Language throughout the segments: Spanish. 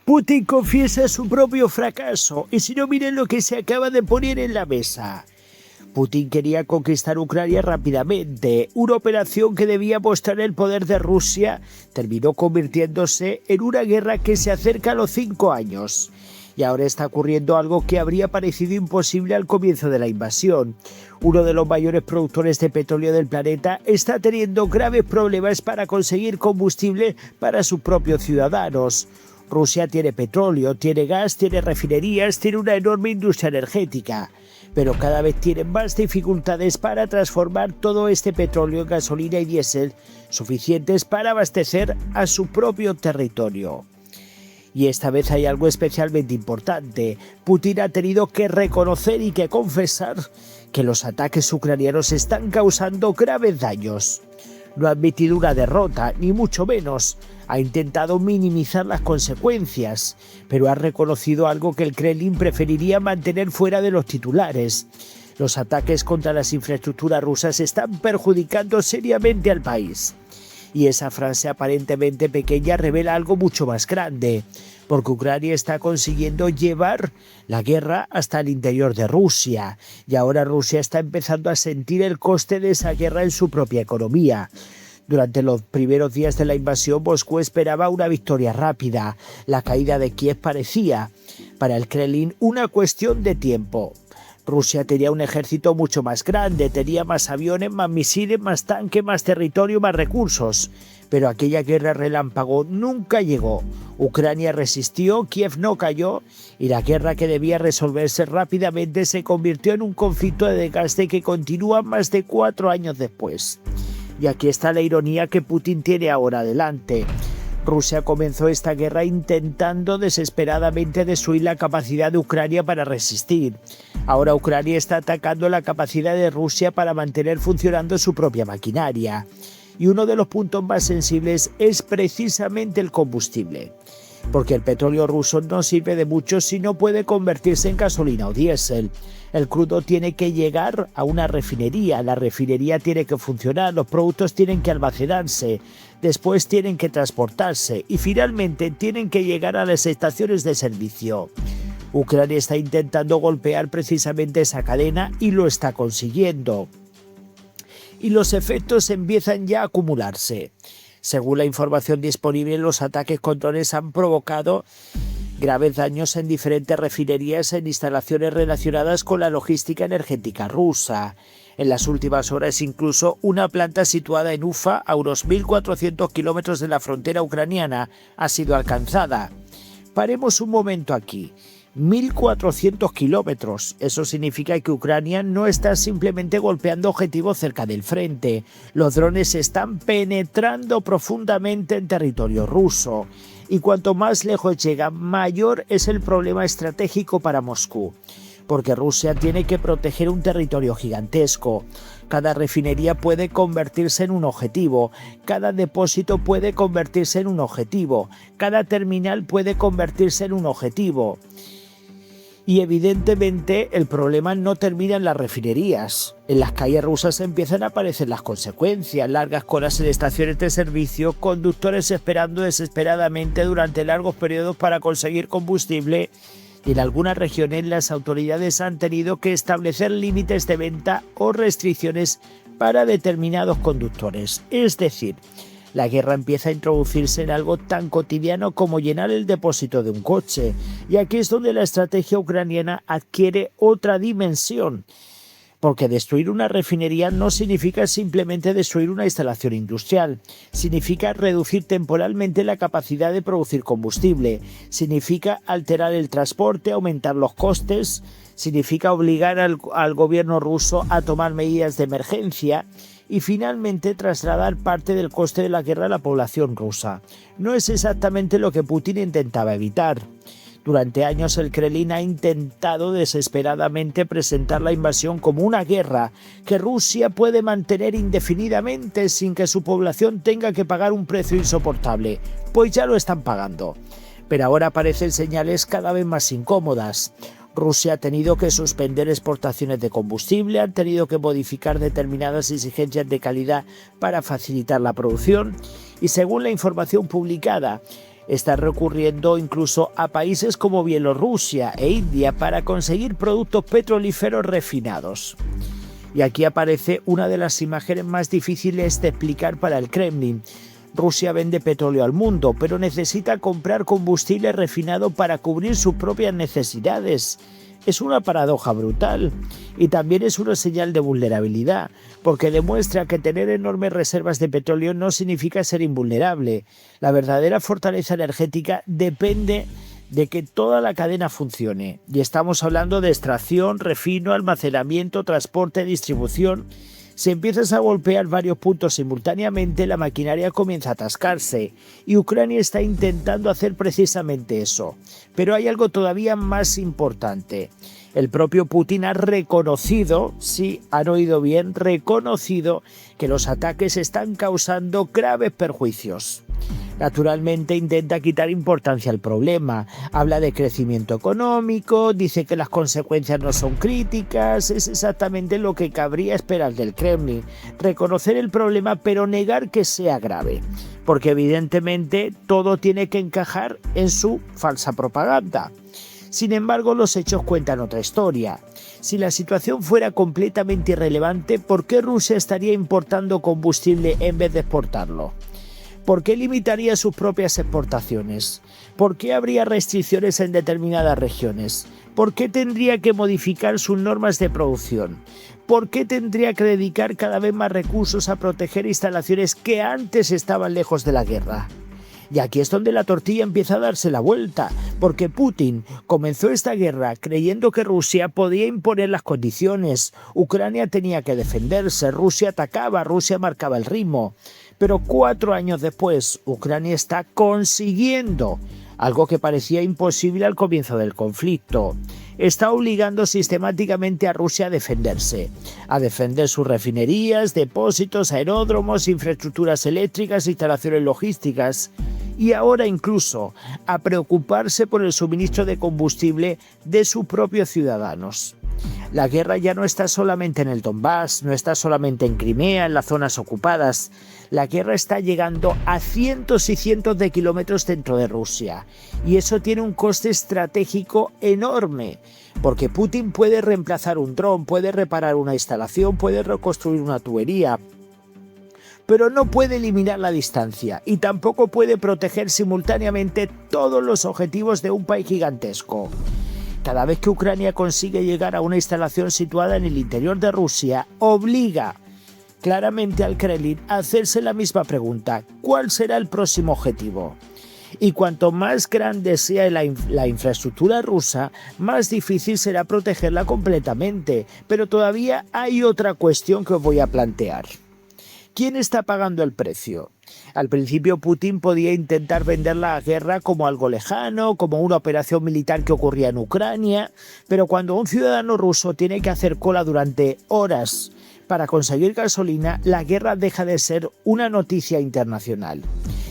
Putin confiesa su propio fracaso y si no, miren lo que se acaba de poner en la mesa. Putin quería conquistar Ucrania rápidamente. Una operación que debía mostrar el poder de Rusia terminó convirtiéndose en una guerra que se acerca a los 5 años. Y ahora está ocurriendo algo que habría parecido imposible al comienzo de la invasión. Uno de los mayores productores de petróleo del planeta está teniendo graves problemas para conseguir combustible para sus propios ciudadanos. Rusia tiene petróleo, tiene gas, tiene refinerías, tiene una enorme industria energética, pero cada vez tiene más dificultades para transformar todo este petróleo en gasolina y diésel suficientes para abastecer a su propio territorio. Y esta vez hay algo especialmente importante. Putin ha tenido que reconocer y que confesar que los ataques ucranianos están causando graves daños. No ha admitido una derrota, ni mucho menos. Ha intentado minimizar las consecuencias, pero ha reconocido algo que el Kremlin preferiría mantener fuera de los titulares. Los ataques contra las infraestructuras rusas están perjudicando seriamente al país. Y esa frase aparentemente pequeña revela algo mucho más grande, porque Ucrania está consiguiendo llevar la guerra hasta el interior de Rusia, y ahora Rusia está empezando a sentir el coste de esa guerra en su propia economía. Durante los primeros días de la invasión, Moscú esperaba una victoria rápida. La caída de Kiev parecía, para el Kremlin, una cuestión de tiempo. Rusia tenía un ejército mucho más grande, tenía más aviones, más misiles, más tanques, más territorio, más recursos. Pero aquella guerra relámpago nunca llegó. Ucrania resistió, Kiev no cayó y la guerra que debía resolverse rápidamente se convirtió en un conflicto de desgaste que continúa más de 4 años después. Y aquí está la ironía que Putin tiene ahora delante. Rusia comenzó esta guerra intentando desesperadamente destruir la capacidad de Ucrania para resistir. Ahora Ucrania está atacando la capacidad de Rusia para mantener funcionando su propia maquinaria. Y uno de los puntos más sensibles es precisamente el combustible. Porque el petróleo ruso no sirve de mucho si no puede convertirse en gasolina o diésel. El crudo tiene que llegar a una refinería, la refinería tiene que funcionar, los productos tienen que almacenarse, después tienen que transportarse y finalmente tienen que llegar a las estaciones de servicio. Ucrania está intentando golpear precisamente esa cadena y lo está consiguiendo. Y los efectos empiezan ya a acumularse. Según la información disponible, los ataques con drones han provocado graves daños en diferentes refinerías en instalaciones relacionadas con la logística energética rusa. En las últimas horas, incluso una planta situada en Ufa, a unos 1.400 kilómetros de la frontera ucraniana, ha sido alcanzada. Paremos un momento aquí. 1.400 kilómetros. Eso significa que Ucrania no está simplemente golpeando objetivos cerca del frente. Los drones están penetrando profundamente en territorio ruso. Y cuanto más lejos llega, mayor es el problema estratégico para Moscú. Porque Rusia tiene que proteger un territorio gigantesco. Cada refinería puede convertirse en un objetivo, cada depósito puede convertirse en un objetivo, cada terminal puede convertirse en un objetivo. Y evidentemente el problema no termina en las refinerías. En las calles rusas empiezan a aparecer las consecuencias, largas colas en estaciones de servicio, conductores esperando desesperadamente durante largos periodos para conseguir combustible. Y en algunas regiones las autoridades han tenido que establecer límites de venta o restricciones para determinados conductores. Es decir, la guerra empieza a introducirse en algo tan cotidiano como llenar el depósito de un coche. Y aquí es donde la estrategia ucraniana adquiere otra dimensión. Porque destruir una refinería no significa simplemente destruir una instalación industrial. Significa reducir temporalmente la capacidad de producir combustible. Significa alterar el transporte, aumentar los costes. Significa obligar al gobierno ruso a tomar medidas de emergencia. Y finalmente trasladar parte del coste de la guerra a la población rusa. No es exactamente lo que Putin intentaba evitar. Durante años el Kremlin ha intentado desesperadamente presentar la invasión como una guerra que Rusia puede mantener indefinidamente sin que su población tenga que pagar un precio insoportable, pues ya lo están pagando. Pero ahora aparecen señales cada vez más incómodas. Rusia ha tenido que suspender exportaciones de combustible, han tenido que modificar determinadas exigencias de calidad para facilitar la producción y según la información publicada, está recurriendo incluso a países como Bielorrusia e India para conseguir productos petrolíferos refinados. Y aquí aparece una de las imágenes más difíciles de explicar para el Kremlin. Rusia vende petróleo al mundo, pero necesita comprar combustible refinado para cubrir sus propias necesidades. Es una paradoja brutal y también es una señal de vulnerabilidad, porque demuestra que tener enormes reservas de petróleo no significa ser invulnerable. La verdadera fortaleza energética depende de que toda la cadena funcione, y estamos hablando de extracción, refino, almacenamiento, transporte, distribución. Si empiezas a golpear varios puntos simultáneamente, la maquinaria comienza a atascarse, y Ucrania está intentando hacer precisamente eso. Pero hay algo todavía más importante. El propio Putin ha reconocido, sí, han oído bien, reconocido que los ataques están causando graves perjuicios. Naturalmente intenta quitar importancia al problema, habla de crecimiento económico, dice que las consecuencias no son críticas, es exactamente lo que cabría esperar del Kremlin, reconocer el problema pero negar que sea grave, porque evidentemente todo tiene que encajar en su falsa propaganda. Sin embargo, los hechos cuentan otra historia. Si la situación fuera completamente irrelevante, ¿por qué Rusia estaría importando combustible en vez de exportarlo? ¿Por qué limitaría sus propias exportaciones? ¿Por qué habría restricciones en determinadas regiones? ¿Por qué tendría que modificar sus normas de producción? ¿Por qué tendría que dedicar cada vez más recursos a proteger instalaciones que antes estaban lejos de la guerra? Y aquí es donde la tortilla empieza a darse la vuelta, porque Putin comenzó esta guerra creyendo que Rusia podía imponer las condiciones, Ucrania tenía que defenderse, Rusia atacaba, Rusia marcaba el ritmo. Pero 4 años después, Ucrania está consiguiendo algo que parecía imposible al comienzo del conflicto. Está obligando sistemáticamente a Rusia a defender sus refinerías, depósitos, aeródromos, infraestructuras eléctricas, instalaciones logísticas y ahora incluso a preocuparse por el suministro de combustible de sus propios ciudadanos. La guerra ya no está solamente en el Donbass, no está solamente en Crimea, en las zonas ocupadas. La guerra está llegando a cientos y cientos de kilómetros dentro de Rusia. Y eso tiene un coste estratégico enorme, porque Putin puede reemplazar un dron, puede reparar una instalación, puede reconstruir una tubería, pero no puede eliminar la distancia y tampoco puede proteger simultáneamente todos los objetivos de un país gigantesco. Cada vez que Ucrania consigue llegar a una instalación situada en el interior de Rusia, obliga claramente al Kremlin a hacerse la misma pregunta: ¿cuál será el próximo objetivo? Y cuanto más grande sea la infraestructura rusa, más difícil será protegerla completamente. Pero todavía hay otra cuestión que os voy a plantear. ¿Quién está pagando el precio? Al principio Putin podía intentar vender la guerra como algo lejano, como una operación militar que ocurría en Ucrania, pero cuando un ciudadano ruso tiene que hacer cola durante horas para conseguir gasolina, la guerra deja de ser una noticia internacional.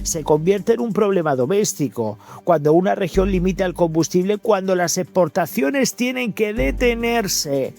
Se convierte en un problema doméstico, cuando una región limita el combustible, cuando las exportaciones tienen que detenerse,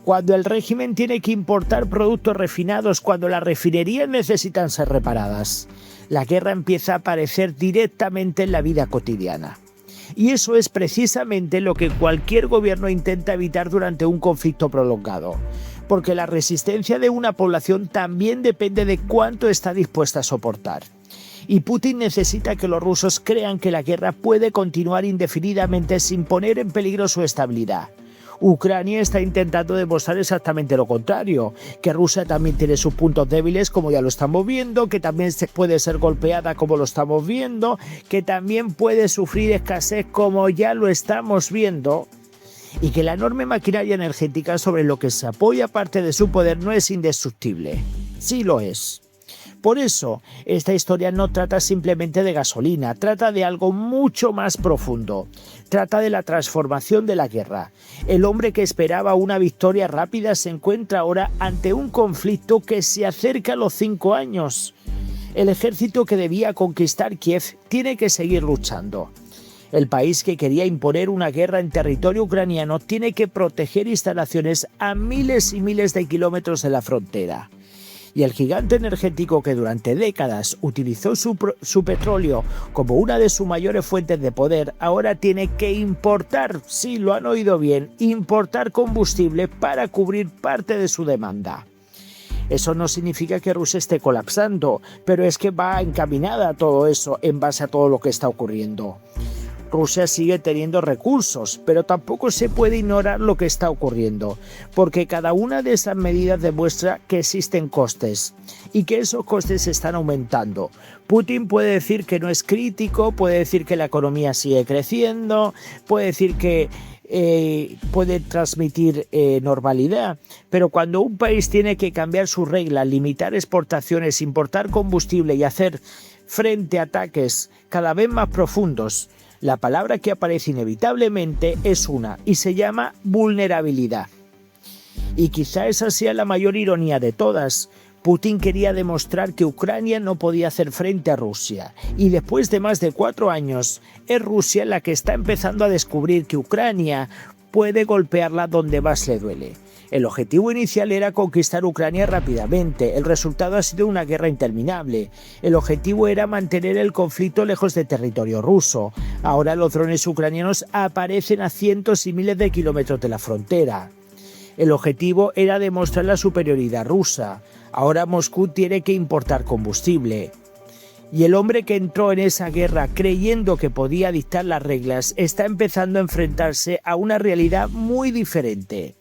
cuando el régimen tiene que importar productos refinados, cuando las refinerías necesitan ser reparadas. La guerra empieza a aparecer directamente en la vida cotidiana. Y eso es precisamente lo que cualquier gobierno intenta evitar durante un conflicto prolongado, porque la resistencia de una población también depende de cuánto está dispuesta a soportar. Y Putin necesita que los rusos crean que la guerra puede continuar indefinidamente sin poner en peligro su estabilidad. Ucrania está intentando demostrar exactamente lo contrario, que Rusia también tiene sus puntos débiles, como ya lo estamos viendo, que también puede ser golpeada, como lo estamos viendo, que también puede sufrir escasez, como ya lo estamos viendo, y que la enorme maquinaria energética sobre lo que se apoya parte de su poder no es indestructible. Sí lo es. Por eso, esta historia no trata simplemente de gasolina, trata de algo mucho más profundo. Trata de la transformación de la guerra. El hombre que esperaba una victoria rápida se encuentra ahora ante un conflicto que se acerca a los 5 años. El ejército que debía conquistar Kiev tiene que seguir luchando. El país que quería imponer una guerra en territorio ucraniano tiene que proteger instalaciones a miles y miles de kilómetros de la frontera. Y el gigante energético que durante décadas utilizó su petróleo como una de sus mayores fuentes de poder, ahora tiene que importar, sí, lo han oído bien, importar combustible para cubrir parte de su demanda. Eso no significa que Rusia esté colapsando, pero es que va encaminada a todo eso en base a todo lo que está ocurriendo. Rusia sigue teniendo recursos, pero tampoco se puede ignorar lo que está ocurriendo, porque cada una de esas medidas demuestra que existen costes y que esos costes están aumentando. Putin puede decir que no es crítico, puede decir que la economía sigue creciendo, puede decir que puede transmitir normalidad, pero cuando un país tiene que cambiar sus reglas, limitar exportaciones, importar combustible y hacer frente a ataques cada vez más profundos, la palabra que aparece inevitablemente es una, y se llama vulnerabilidad. Y quizá esa sea la mayor ironía de todas. Putin quería demostrar que Ucrania no podía hacer frente a Rusia, y después de más de 4 años, es Rusia la que está empezando a descubrir que Ucrania puede golpearla donde más le duele. El objetivo inicial era conquistar Ucrania rápidamente, el resultado ha sido una guerra interminable. El objetivo era mantener el conflicto lejos de territorio ruso. Ahora los drones ucranianos aparecen a cientos y miles de kilómetros de la frontera. El objetivo era demostrar la superioridad rusa. Ahora Moscú tiene que importar combustible. Y el hombre que entró en esa guerra creyendo que podía dictar las reglas está empezando a enfrentarse a una realidad muy diferente.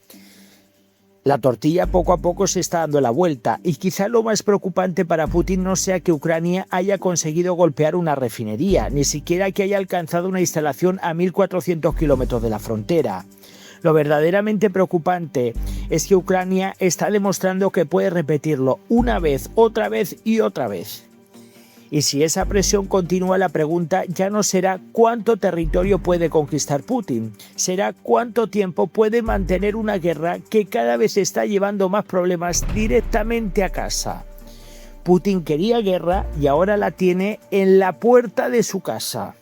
La tortilla poco a poco se está dando la vuelta y quizá lo más preocupante para Putin no sea que Ucrania haya conseguido golpear una refinería, ni siquiera que haya alcanzado una instalación a 1.400 kilómetros de la frontera. Lo verdaderamente preocupante es que Ucrania está demostrando que puede repetirlo una vez, otra vez y otra vez. Y si esa presión continúa, la pregunta ya no será cuánto territorio puede conquistar Putin, será cuánto tiempo puede mantener una guerra que cada vez está llevando más problemas directamente a casa. Putin quería guerra y ahora la tiene en la puerta de su casa.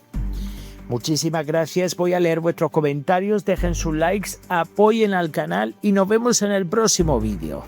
Muchísimas gracias, voy a leer vuestros comentarios, dejen sus likes, apoyen al canal y nos vemos en el próximo vídeo.